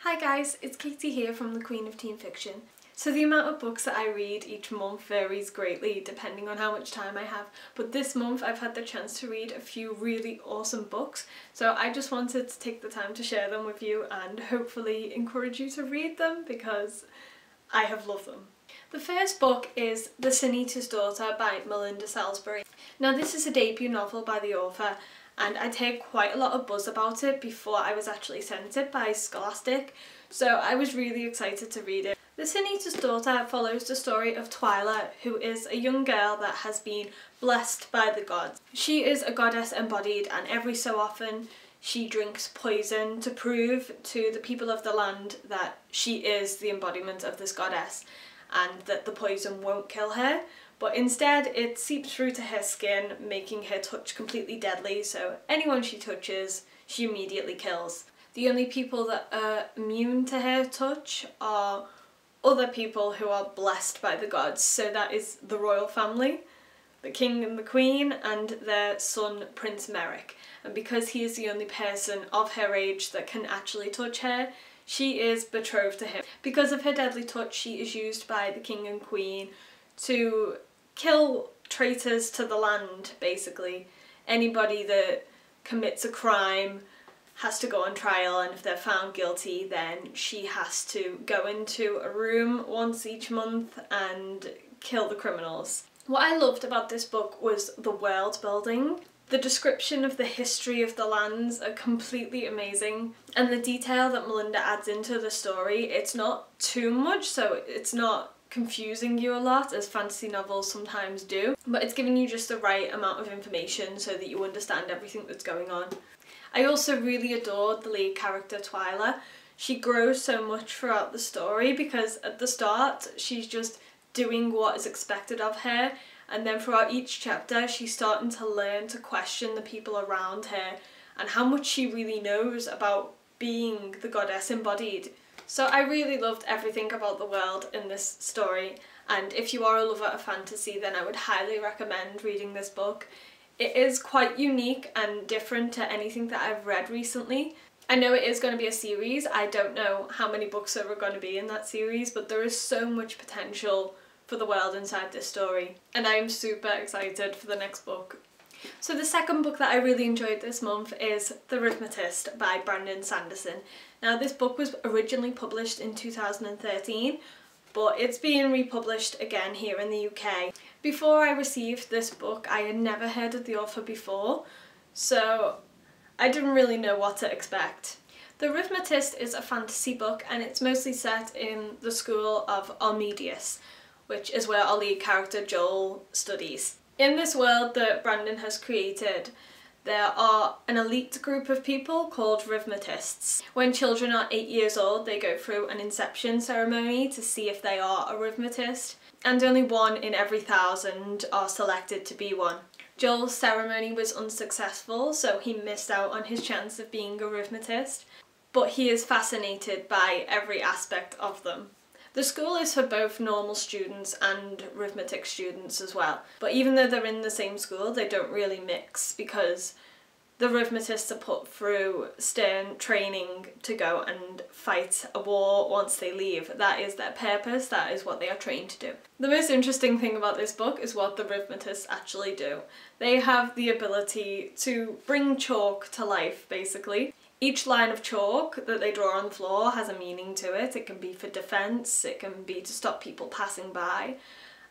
Hi guys, it's Katie here from the Queen of Teen Fiction. So the amount of books that I read each month varies greatly depending on how much time I have, but this month I've had the chance to read a few really awesome books, so I just wanted to take the time to share them with you and hopefully encourage you to read them because I have loved them. The first book is The Therithmatist Daughter by Melinda Salisbury. Now this is a debut novel by the author, and I'd heard quite a lot of buzz about it before I was actually sent it by Scholastic, so I was really excited to read it. The Therithmatist Daughter follows the story of Twyla, who is a young girl that has been blessed by the gods. She is a goddess embodied, and every so often she drinks poison to prove to the people of the land that she is the embodiment of this goddess and that the poison won't kill her. But instead it seeps through to her skin, making her touch completely deadly, so anyone she touches, she immediately kills. The only people that are immune to her touch are other people who are blessed by the gods, so that is the royal family, the king and the queen, and their son Prince Merrick. And because he is the only person of her age that can actually touch her, she is betrothed to him. Because of her deadly touch, she is used by the king and queen to kill traitors to the land, basically. Anybody that commits a crime has to go on trial, and if they're found guilty then she has to go into a room once each month and kill the criminals. What I loved about this book was the world building. The description of the history of the lands are completely amazing, and the detail that Melinda adds into the story, it's not too much, so it's not confusing you a lot as fantasy novels sometimes do, but it's giving you just the right amount of information so that you understand everything that's going on. I also really adored the lead character Twyla. She grows so much throughout the story because at the start she's just doing what is expected of her, and then throughout each chapter she's starting to learn to question the people around her and how much she really knows about being the goddess embodied. So I really loved everything about the world in this story, and if you are a lover of fantasy then I would highly recommend reading this book. It is quite unique and different to anything that I've read recently. I know it is going to be a series. I don't know how many books there are going to be in that series, but there is so much potential for the world inside this story, and I am super excited for the next book. So the second book that I really enjoyed this month is Therithmatist by Brandon Sanderson. Now this book was originally published in 2013, but it's being republished again here in the UK. Before I received this book I had never heard of the author before, so I didn't really know what to expect. Therithmatist is a fantasy book, and it's mostly set in the school of Armedius, which is where our lead character Joel studies. In this world that Brandon has created, there are an elite group of people called Therithmatists. When children are 8 years old, they go through an inception ceremony to see if they are a Therithmatist, and only 1 in every 1,000 are selected to be one. Joel's ceremony was unsuccessful, so he missed out on his chance of being a Therithmatist, but he is fascinated by every aspect of them. The school is for both normal students and arithmetic students as well, but even though they're in the same school they don't really mix because the Therithmatists are put through stern training to go and fight a war once they leave. That is their purpose, that is what they are trained to do. The most interesting thing about this book is what the Therithmatists actually do. They have the ability to bring chalk to life, basically. Each line of chalk that they draw on the floor has a meaning to it. It can be for defence, it can be to stop people passing by,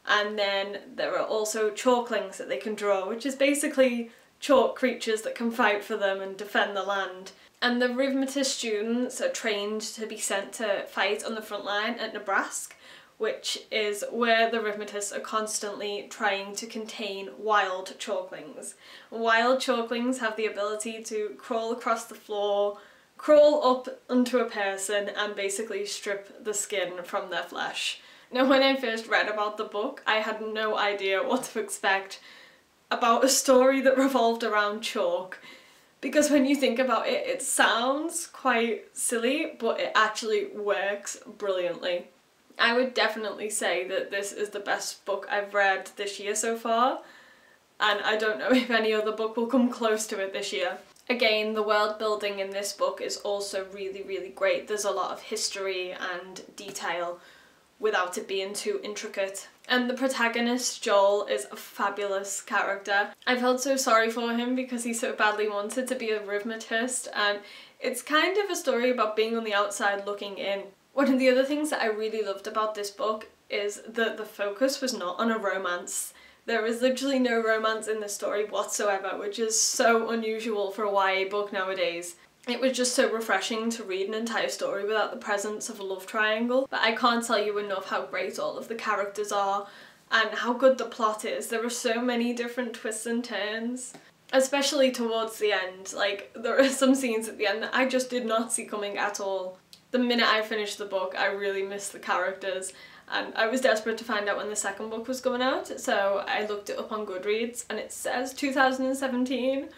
and then there are also chalklings that they can draw, which is basically chalk creatures that can fight for them and defend the land. And the Therithmatist students are trained to be sent to fight on the front line at Nebraska, which is where the Therithmatists are constantly trying to contain wild chalklings. Wild chalklings have the ability to crawl across the floor, crawl up onto a person and basically strip the skin from their flesh. Now when I first read about the book I had no idea what to expect about a story that revolved around chalk, because when you think about it, it sounds quite silly but it actually works brilliantly. I would definitely say that this is the best book I've read this year so far. and I don't know if any other book will come close to it this year. Again, the world building in this book is also really, really great. There's a lot of history and detail without it being too intricate. And the protagonist, Joel, is a fabulous character. I felt so sorry for him because he so badly wanted to be a Therithmatist, and it's kind of a story about being on the outside looking in. One of the other things that I really loved about this book is that the focus was not on a romance. There is literally no romance in the story whatsoever, which is so unusual for a YA book nowadays. It was just so refreshing to read an entire story without the presence of a love triangle. But I can't tell you enough how great all of the characters are and how good the plot is. There are so many different twists and turns, especially towards the end. Like, there are some scenes at the end that I just did not see coming at all. The minute I finished the book, I really missed the characters, and I was desperate to find out when the second book was coming out, so I looked it up on Goodreads and it says 2017,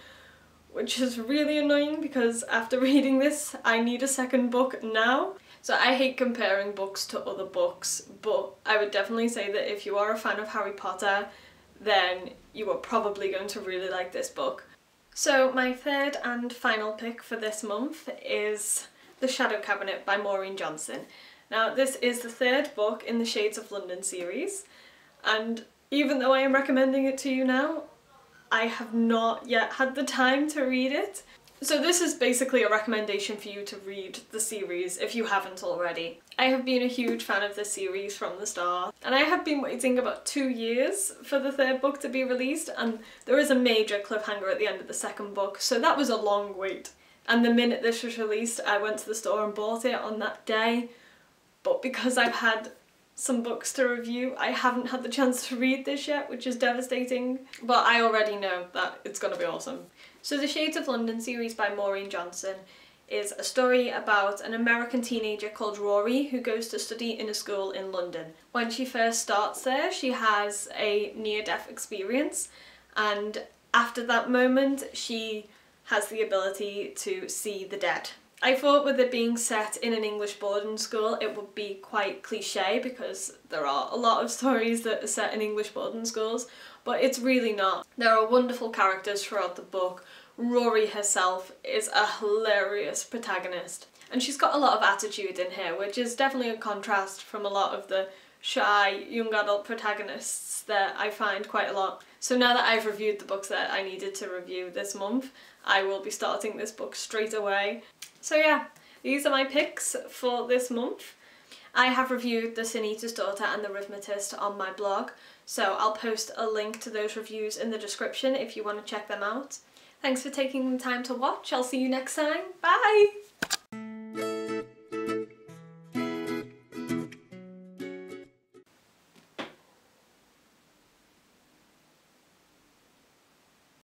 which is really annoying because after reading this I need a second book now. So I hate comparing books to other books, but I would definitely say that if you are a fan of Harry Potter, then you are probably going to really like this book. So my third and final pick for this month is The Shadow Cabinet by Maureen Johnson. Now, this is the third book in the Shades of London series, and even though I am recommending it to you now, I have not yet had the time to read it. So this is basically a recommendation for you to read the series if you haven't already. I have been a huge fan of this series from the start, and I have been waiting about 2 years for the third book to be released, and there is a major cliffhanger at the end of the second book, so that was a long wait. And the minute this was released, I went to the store and bought it on that day. But because I've had some books to review, I haven't had the chance to read this yet, which is devastating. But I already know that it's gonna be awesome. So the Shades of London series by Maureen Johnson is a story about an American teenager called Rory who goes to study in a school in London. When she first starts there, she has a near-death experience, and after that moment, she has the ability to see the dead. I thought with it being set in an English boarding school it would be quite cliche because there are a lot of stories that are set in English boarding schools, but it's really not. There are wonderful characters throughout the book. Rory herself is a hilarious protagonist, and she's got a lot of attitude in here, which is definitely a contrast from a lot of the shy young adult protagonists that I find quite a lot. So now that I've reviewed the books that I needed to review this month, I will be starting this book straight away. So yeah, these are my picks for this month. I have reviewed The Sin Eater's Daughter and The Therithmatist on my blog, so I'll post a link to those reviews in the description if you want to check them out. Thanks for taking the time to watch. I'll see you next time. Bye!